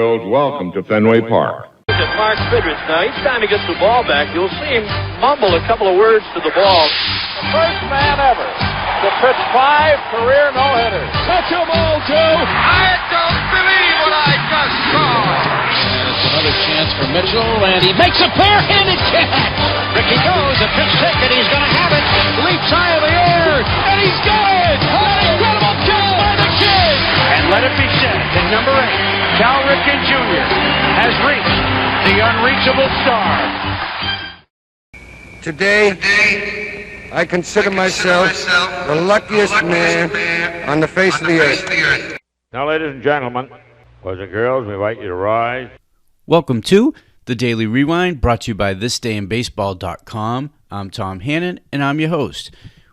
Welcome to Fenway Park. At Mark Fidrich now, each time he gets the ball back, you'll see him mumble a couple of words to the ball. The first man ever to pitch 5 career no-hitters. Catch a ball, Joe. I don't believe what I just saw. And it's another chance for Mitchell, and he makes a bare-handed catch. Ricky goes, a pitch kick, and he's going to have it. Leaps high in the air, and he's got it. An incredible catch by the kid. And let it be said that number 8, Cal Ripken Jr. has reached the unreachable star. Today, I consider myself the luckiest man on the face of the earth. Now, ladies and gentlemen, boys and girls, we invite you to rise. Welcome to the Daily Rewind, brought to you by thisdayinbaseball.com. I'm Tom Hannon, and I'm your host.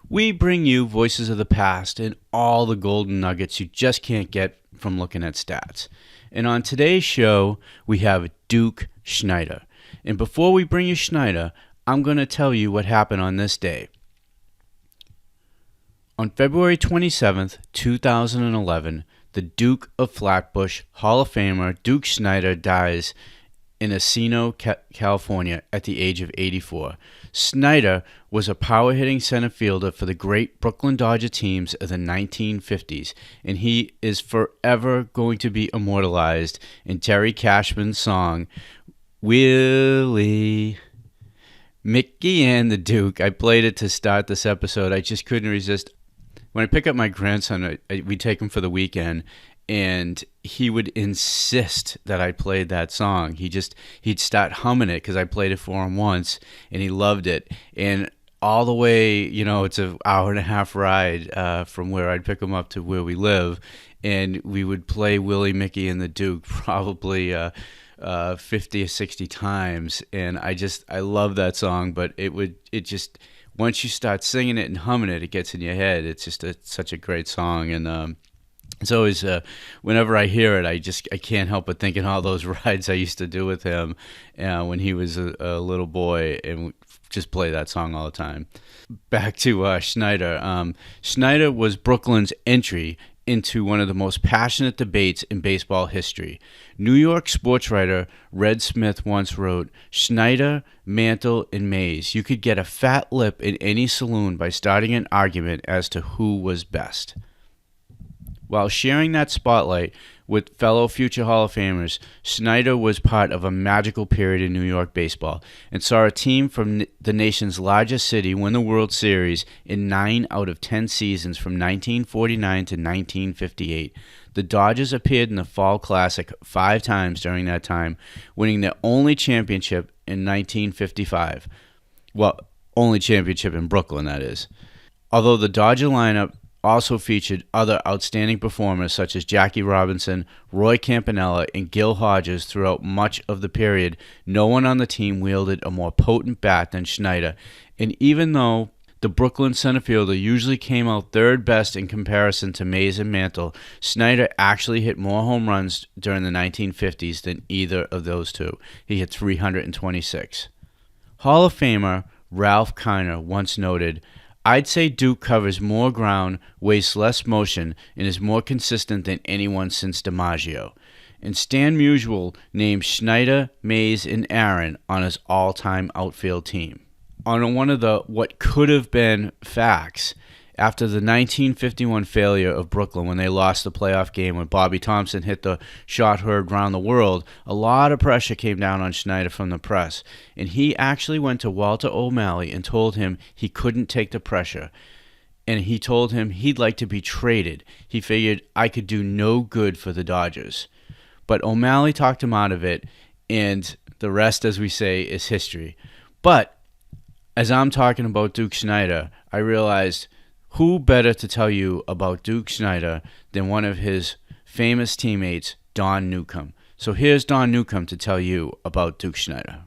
We bring you voices of the past and all the golden nuggets you just can't get from looking at stats. And on today's show, we have Duke Snider. And before we bring you Snider, I'm going to tell you what happened on this day. On February 27th, 2011, the Duke of Flatbush Hall of Famer Duke Snider dies in Escondido, California at the age of 84. Snider was a power-hitting center fielder for the great Brooklyn Dodger teams of the 1950s, and he is forever going to be immortalized in Terry Cashman's song, Willie, Mickey and the Duke. I played it to start this episode. I just couldn't resist. When I pick up my grandson, we take him for the weekend, and he would insist that I played that song. He'd start humming it because I played it for him once, and he loved it. And all the way, it's an hour and a half ride from where I'd pick him up to where we live, and we would play Willie, Mickey, and the Duke probably 50 or 60 times. And I love that song, but once you start singing it and humming it, it gets in your head. It's just such a great song, and it's always, whenever I hear it, I can't help but thinking all those rides I used to do with him when he was a little boy, and just play that song all the time. Back to Snider. Snider was Brooklyn's entry into one of the most passionate debates in baseball history. New York sportswriter Red Smith once wrote, "Snider, Mantle, and Mays. You could get a fat lip in any saloon by starting an argument as to who was best." While sharing that spotlight with fellow future Hall of Famers, Snider was part of a magical period in New York baseball and saw a team from the nation's largest city win the World Series in 9 out of 10 seasons from 1949 to 1958. The Dodgers appeared in the Fall Classic 5 times during that time, winning their only championship in 1955. Well, only championship in Brooklyn, that is. Although the Dodger lineup also featured other outstanding performers such as Jackie Robinson, Roy Campanella, and Gil Hodges throughout much of the period. No one on the team wielded a more potent bat than Snider, and even though the Brooklyn centerfielder usually came out third best in comparison to Mays and Mantle, Snider actually hit more home runs during the 1950s than either of those two. He hit 326. Hall of Famer Ralph Kiner once noted, "I'd say Duke covers more ground, wastes less motion, and is more consistent than anyone since DiMaggio." And Stan Musial named Snider, Mays, and Aaron on his all-time outfield team. On one of the what could have been facts, after the 1951 failure of Brooklyn when they lost the playoff game when Bobby Thompson hit the shot heard round the world, a lot of pressure came down on Snider from the press, and he actually went to Walter O'Malley and told him he couldn't take the pressure, and he told him he'd like to be traded. He figured, I could do no good for the Dodgers. But O'Malley talked him out of it, and the rest, as we say, is history. But as I'm talking about Duke Snider, I realized who better to tell you about Duke Snider than one of his famous teammates, Don Newcombe. So here's Don Newcombe to tell you about Duke Snider.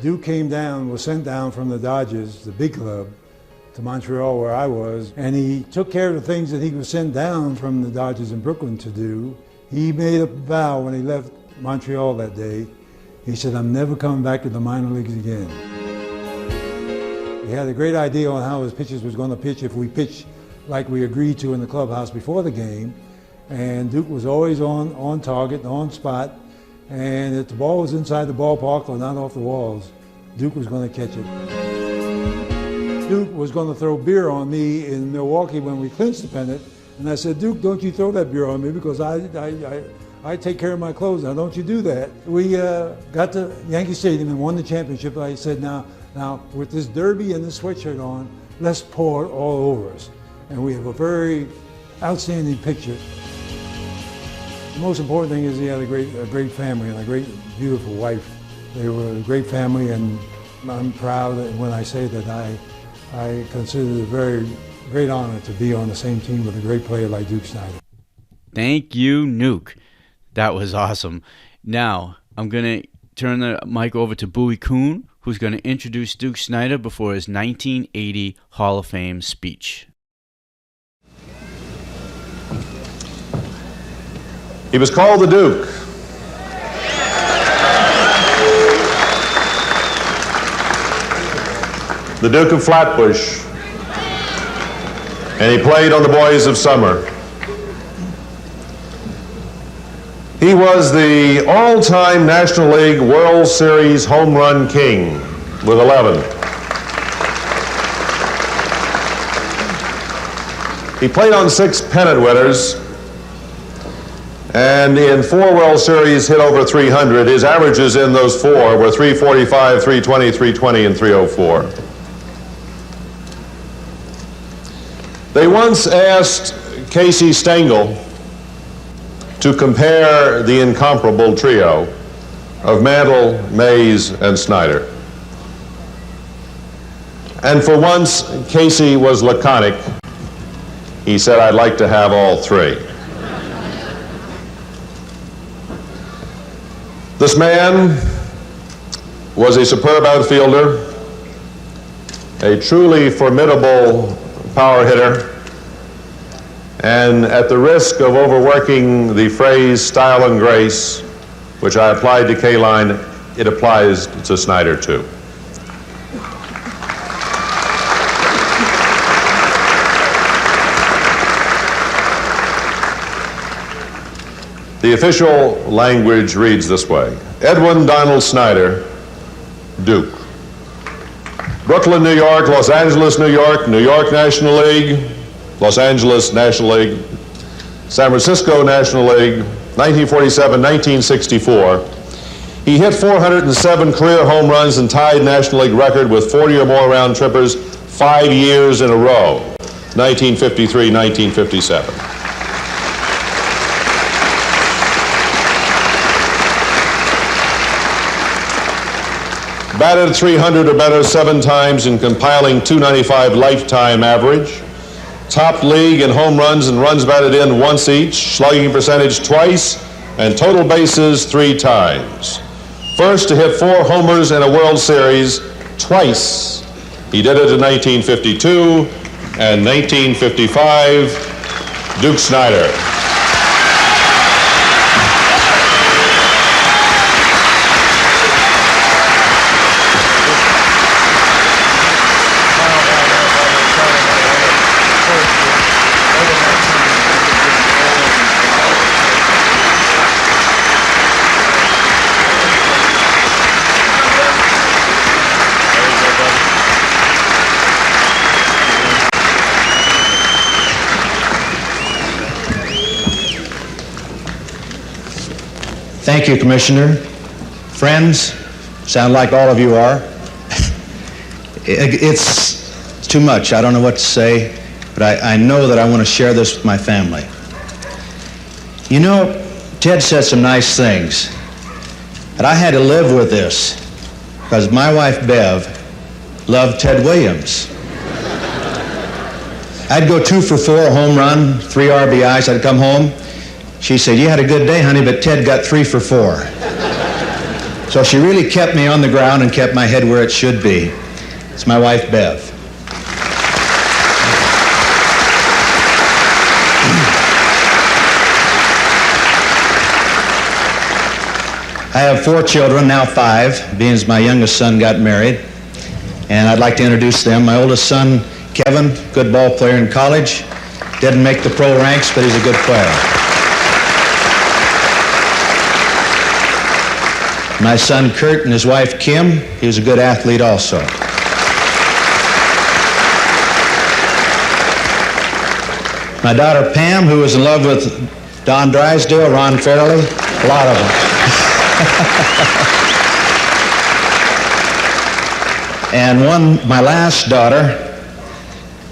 Duke was sent down from the Dodgers, the big club, to Montreal where I was, and he took care of the things that he was sent down from the Dodgers in Brooklyn to do. He made a vow when he left Montreal that day. He said, "I'm never coming back to the minor leagues again." He had a great idea on how his pitchers was going to pitch if we pitched like we agreed to in the clubhouse before the game. And Duke was always on target, on spot, and if the ball was inside the ballpark or not off the walls, Duke was going to catch it. Duke was going to throw beer on me in Milwaukee when we clinched the pennant, and I said, Duke, don't you throw that beer on me because I take care of my clothes. Now, don't you do that. We got to Yankee Stadium and won the championship. I said, now with this derby and this sweatshirt on, let's pour it all over us. And we have a very outstanding picture. The most important thing is he had a great family and a great, beautiful wife. They were a great family, and I'm proud when I say that I consider it a very great honor to be on the same team with a great player like Duke Snider. Thank you, Nuke. That was awesome. Now, I'm going to turn the mic over to Bowie Kuhn, who's going to introduce Duke Snider before his 1980 Hall of Fame speech. He was called the Duke. The Duke of Flatbush. And he played on the Boys of Summer. He was the all-time National League World Series home run king with 11. He played on 6 pennant winners, and in 4 World Series hit over 300. His averages in those 4 were 345, 320, 320, and 304. They once asked Casey Stengel to compare the incomparable trio of Mantle, Mays, and Snider. And for once, Casey was laconic. He said, I'd like to have all 3. This man was a superb outfielder, a truly formidable power hitter, and at the risk of overworking the phrase style and grace, which I applied to K-Line, it applies to Snider too. The official language reads this way: Edwin Donald Snider, Duke. Brooklyn, New York, Los Angeles, New York, New York National League, Los Angeles National League, San Francisco National League, 1947, 1964. He hit 407 career home runs and tied National League record with 40 or more round trippers 5 years in a row, 1953, 1957. Batted 300 or better 7 times in compiling 295 lifetime average. Topped league in home runs and runs batted in once each, slugging percentage twice, and total bases 3 times. First to hit 4 homers in a World Series twice. He did it in 1952 and 1955. Duke Snider. Thank you, Commissioner. Friends, sound like all of you are. It's too much. I don't know what to say, but I know that I want to share this with my family. You know, Ted said some nice things, but I had to live with this because my wife, Bev, loved Ted Williams. I'd go 2 for 4, home run, 3 RBIs. I'd come home. She said, you had a good day, honey, but Ted got 3 for 4. So she really kept me on the ground and kept my head where it should be. It's my wife, Bev. I have 4 children, now 5, being as my youngest son got married. And I'd like to introduce them. My oldest son, Kevin, good ball player in college. Didn't make the pro ranks, but he's a good player. My son Kurt and his wife Kim, he was a good athlete also. My daughter Pam, who was in love with Don Drysdale, Ron Fairley, a lot of them. And my last daughter,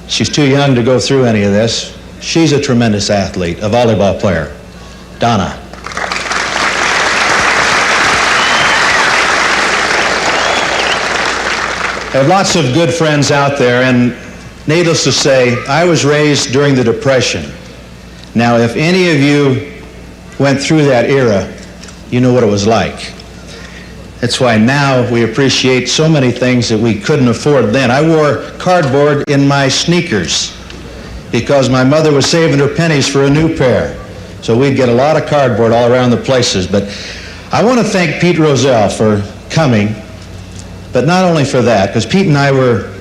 she's too young to go through any of this. She's a tremendous athlete, a volleyball player, Donna. I have lots of good friends out there, and needless to say, I was raised during the Depression. Now, if any of you went through that era, you know what it was like. That's why now we appreciate so many things that we couldn't afford then. I wore cardboard in my sneakers because my mother was saving her pennies for a new pair. So we'd get a lot of cardboard all around the places. But I want to thank Pete Rozelle for coming, but not only for that, because Pete and I were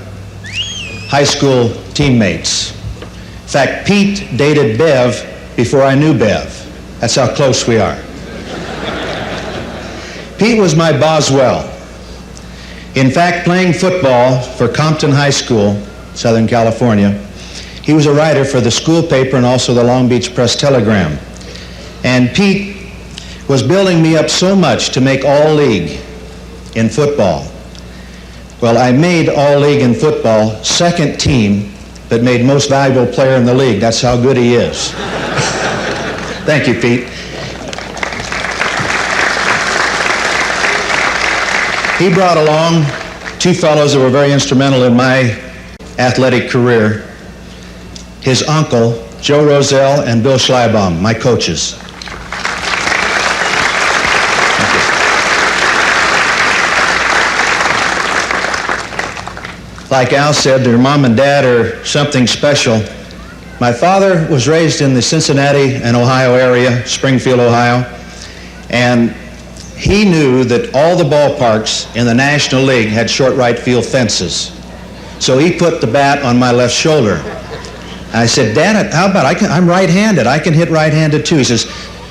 high school teammates. In fact, Pete dated Bev before I knew Bev. That's how close we are. Pete was my Boswell. In fact, playing football for Compton High School, Southern California, he was a writer for the school paper and also the Long Beach Press-Telegram. And Pete was building me up so much to make All-League in football. Well, I made All-League in football, second team, but made most valuable player in the league. That's how good he is. Thank you, Pete. He brought along two fellows that were very instrumental in my athletic career. His uncle, Joe Rozelle, and Bill Schleibaum, my coaches. Like Al said, their mom and dad are something special. My father was raised in the Cincinnati and Ohio area, Springfield, Ohio, and he knew that all the ballparks in the National League had short right field fences. So he put the bat on my left shoulder. I said, Dad, how about I'm right-handed. I can hit right-handed too. He says,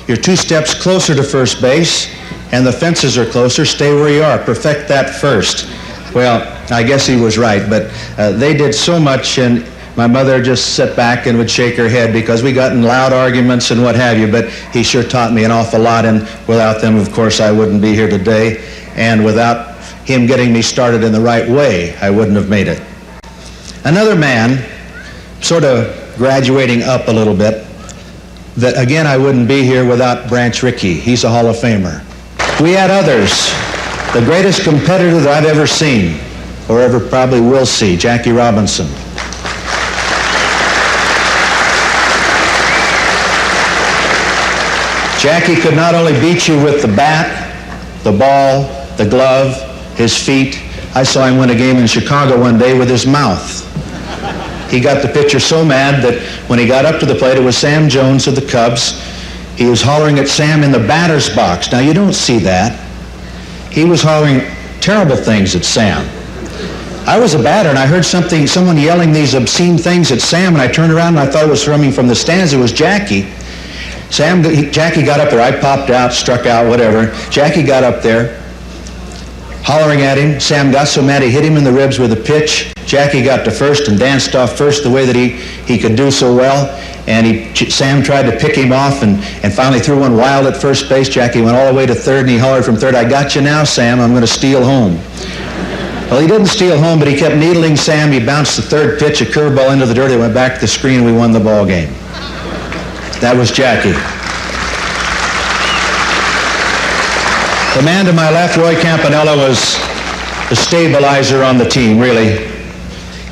you're 2 steps closer to first base and the fences are closer. Stay where you are. Perfect that first. Well, I guess he was right, but they did so much, and my mother just sat back and would shake her head because we got in loud arguments and what have you, but he sure taught me an awful lot, and without them, of course, I wouldn't be here today, and without him getting me started in the right way, I wouldn't have made it. Another man, sort of graduating up a little bit, that again, I wouldn't be here without Branch Rickey. He's a Hall of Famer. We had others. The greatest competitor that I've ever seen, or ever probably will see, Jackie Robinson. Jackie could not only beat you with the bat, the ball, the glove, his feet. I saw him win a game in Chicago one day with his mouth. He got the pitcher so mad that when he got up to the plate, it was Sam Jones of the Cubs. He was hollering at Sam in the batter's box. Now, you don't see that. He was hollering terrible things at Sam. I was a batter, and I heard someone yelling these obscene things at Sam, and I turned around, and I thought it was coming from the stands. It was Jackie. Jackie got up there. I popped out, struck out, whatever. Jackie got up there, hollering at him. Sam got so mad he hit him in the ribs with a pitch. Jackie got to first and danced off first the way that he could do so well. And Sam tried to pick him off and finally threw one wild at first base. Jackie went all the way to third, and he hollered from third, I got you now, Sam. I'm going to steal home. Well, he didn't steal home, but he kept needling Sam. He bounced the third pitch, a curveball into the dirt. It went back to the screen, and we won the ball game. That was Jackie. The man to my left, Roy Campanella, was the stabilizer on the team, really.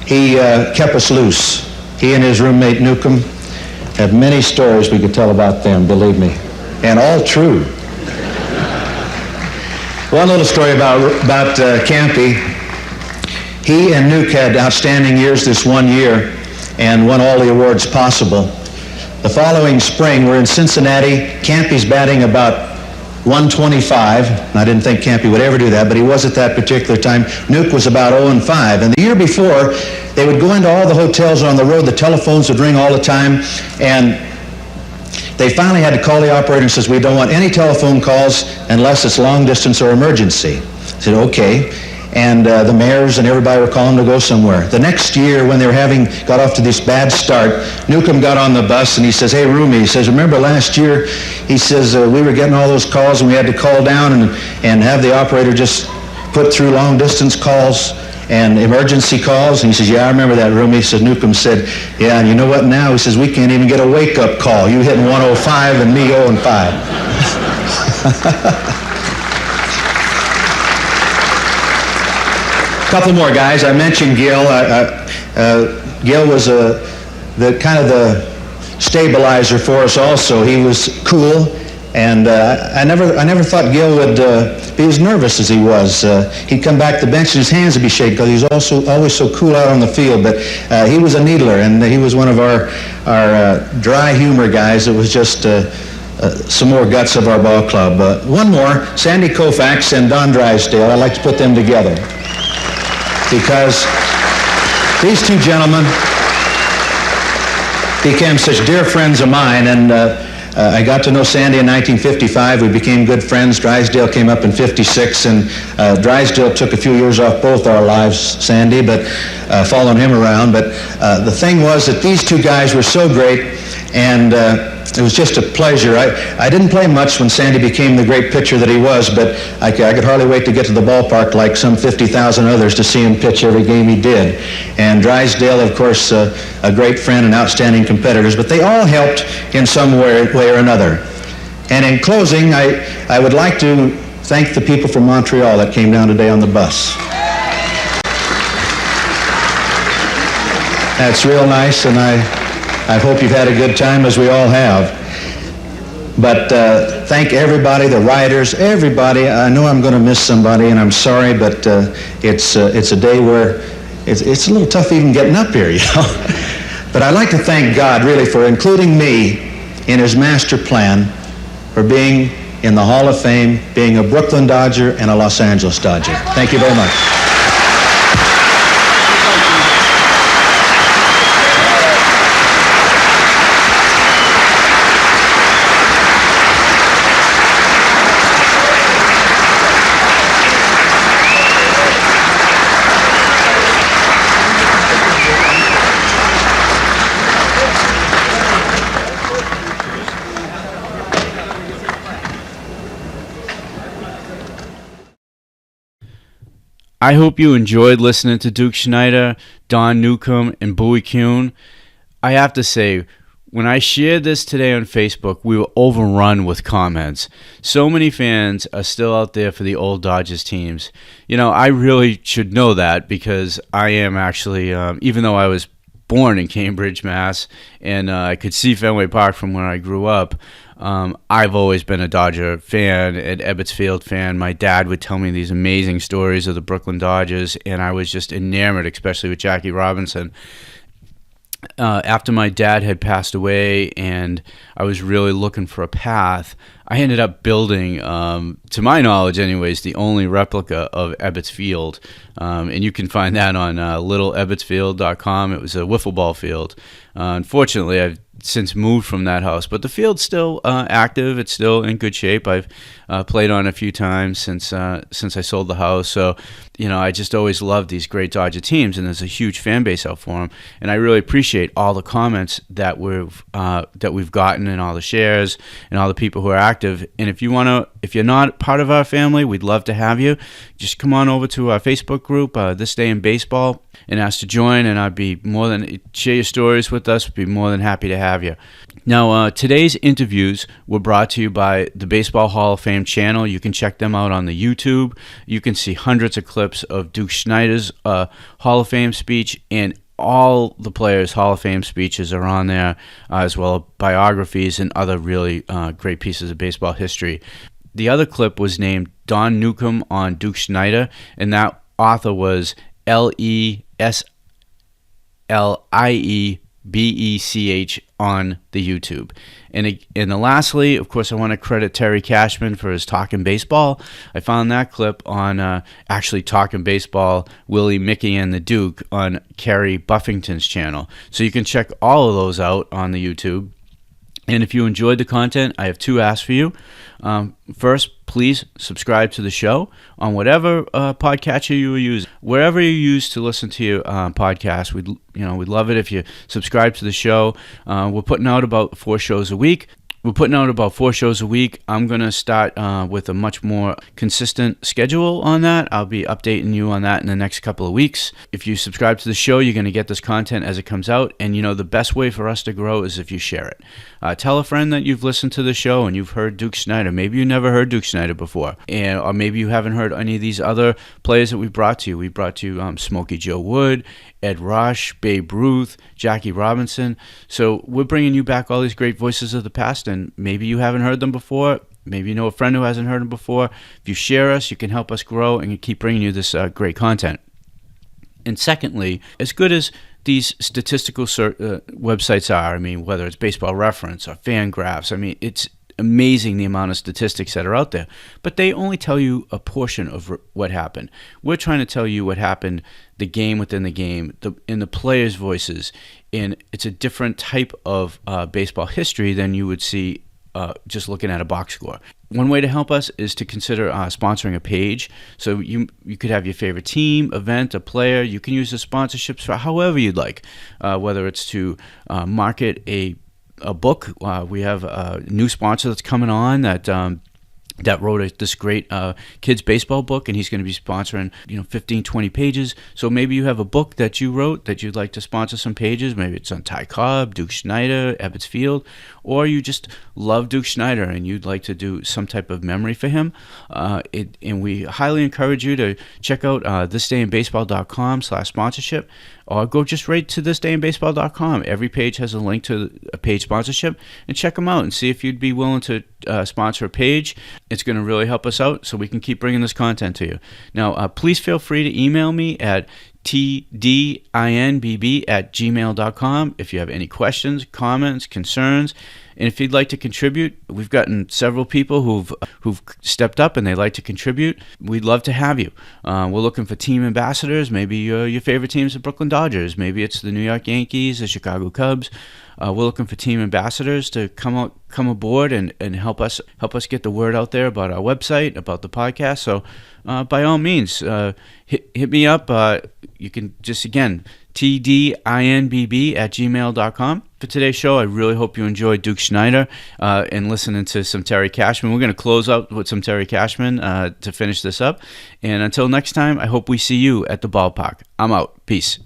He kept us loose. He and his roommate, Newcombe, have many stories we could tell about them, believe me, and all true. One little story about Campy. He and Nuke had outstanding years this one year and won all the awards possible. The following spring, we're in Cincinnati. Campy's batting about 125. I didn't think Campy would ever do that, but he was at that particular time. Nuke was about 0-5. And the year before, they would go into all the hotels on the road. The telephones would ring all the time. And They finally had to call the operator and says, "We don't want any telephone calls unless it's long distance or emergency." I said, "Okay." And the mayors and everybody were calling to go somewhere. The next year, when they got off to this bad start, Newcombe got on the bus and he says, "Hey, Roomy," he says, "remember last year?" He says, "we were getting all those calls and we had to call down and have the operator just put through long distance calls and emergency calls." And he says, "Yeah, I remember that, Roomy." He says, Newcombe said, "Yeah, and you know what now?" He says, "We can't even get a wake-up call. You hitting 105 and me 0-5. Couple more guys. I mentioned Gil. Gil was the kind of the stabilizer for us also. He was cool, and I never thought Gil would be as nervous as he was. He'd come back to the bench and his hands would be shaking because he was also always so cool out on the field. But he was a needler, and he was one of our dry humor guys. It was just some more guts of our ball club. One more, Sandy Koufax and Don Drysdale. I'd like to put them together, because these two gentlemen became such dear friends of mine, and I got to know Sandy in 1955. We became good friends. Drysdale came up in 56, and Drysdale took a few years off both our lives, Sandy, but following him around. But the thing was that these two guys were so great, and it was just a pleasure. I didn't play much when Sandy became the great pitcher that he was, but I could hardly wait to get to the ballpark like some 50,000 others to see him pitch every game he did. And Drysdale, of course, a great friend and outstanding competitors, but they all helped in some way or another. And in closing, I would like to thank the people from Montreal that came down today on the bus. That's real nice, and I hope you've had a good time, as we all have. But thank everybody, the writers, everybody. I know I'm going to miss somebody, and I'm sorry, but it's a day where it's a little tough even getting up here, you know. But I'd like to thank God, really, for including me in his master plan for being in the Hall of Fame, being a Brooklyn Dodger and a Los Angeles Dodger. Thank you very much. I hope you enjoyed listening to Duke Snider, Don Newcombe, and Bowie Kuhn. I have to say, when I shared this today on Facebook, we were overrun with comments. So many fans are still out there for the old Dodgers teams. You know, I really should know that, because I am actually, even though I was born in Cambridge, Mass, and I could see Fenway Park from where I grew up, I've always been a Dodger fan, an Ebbets Field fan. My dad would tell me these amazing stories of the Brooklyn Dodgers, and I was just enamored, especially with Jackie Robinson. After my dad had passed away and I was really looking for a path, I ended up building, to my knowledge anyways, the only replica of Ebbets Field. And you can find that on littleebbetsfield.com. It was a wiffle ball field. Unfortunately, I've since moved from that house, but the field's still active. It's still in good shape. I've played on it a few times since I sold the house. So, you know, I just always loved these great Dodger teams, and there's a huge fan base out for them. And I really appreciate all the comments that we've gotten, and all the shares, and all the people who are active. And if you're not part of our family, we'd love to have you. Just come on over to our Facebook group, This Day in Baseball, and ask to join. And I'd be share your stories with us. We'd be more than happy to have you. Now, today's interviews were brought to you by the Baseball Hall of Fame channel. You can check them out on the YouTube. You can see hundreds of clips of Duke Snider's Hall of Fame speech, and all the players' Hall of Fame speeches are on there, as well as biographies and other really great pieces of baseball history. The other clip was named Don Newcombe on Duke Snider, and that author was LESLIEBECH on the YouTube. And lastly, of course, I want to credit Terry Cashman for his Talkin' Baseball. I found that clip on actually Talkin' Baseball, Willie, Mickey, and the Duke on Kerry Buffington's channel. So you can check all of those out on the YouTube. And if you enjoyed the content, I have 2 asks for you. First, please subscribe to the show on whatever podcatcher you use, wherever you use to listen to your podcast. We'd love it if you subscribe to the show. We're putting out about 4 shows a week. I'm going to start with a much more consistent schedule on that. I'll be updating you on that in the next couple of weeks. If you subscribe to the show, you're going to get this content as it comes out. And, the best way for us to grow is if you share it. Tell a friend that you've listened to the show and you've heard Duke Snider. Maybe you never heard Duke Snider before. Or maybe you haven't heard any of these other players that we brought to you. We brought to you Smokey Joe Wood, Ed Rush, Babe Ruth, Jackie Robinson. So we're bringing you back all these great voices of the past, and maybe you haven't heard them before. Maybe you know a friend who hasn't heard them before. If you share us, you can help us grow and keep bringing you this great content. And secondly, as good as these statistical websites are, whether it's Baseball Reference or Fangraphs, it's amazing the amount of statistics that are out there, but they only tell you a portion of what happened. We're trying to tell you what happened, the game within the game, in the players' voices, and it's a different type of baseball history than you would see just looking at a box score. One way to help us is to consider sponsoring a page. So you could have your favorite team, event, a player. You can use the sponsorships for however you'd like, whether it's to market a book. We have a new sponsor that's coming on that wrote this great kids baseball book, and he's going to be sponsoring 15, 20 pages. So maybe you have a book that you wrote that you'd like to sponsor some pages. Maybe it's on Ty Cobb, Duke Snider, Ebbets Field, or you just love Duke Snider and you'd like to do some type of memory for him. And we highly encourage you to check out thisdayinbaseball.com/sponsorship, or go just right to thisdayinbaseball.com. Every page has a link to a page sponsorship, and check them out and see if you'd be willing to sponsor a page. It's going to really help us out so we can keep bringing this content to you. Now, please feel free to email me at tdinbb@gmail.com if you have any questions, comments, concerns. And if you'd like to contribute, we've gotten several people who've stepped up and they like to contribute. We'd love to have you. We're looking for team ambassadors. Maybe your favorite team's the Brooklyn Dodgers. Maybe it's the New York Yankees, the Chicago Cubs. We're looking for team ambassadors to come aboard and help us get the word out there about our website, about the podcast. So by all means, hit me up. You can just, again, tdinbb@gmail.com. For today's show, I really hope you enjoyed Duke Snider and listening to some Terry Cashman. We're going to close out with some Terry Cashman to finish this up. And until next time, I hope we see you at the ballpark. I'm out. Peace.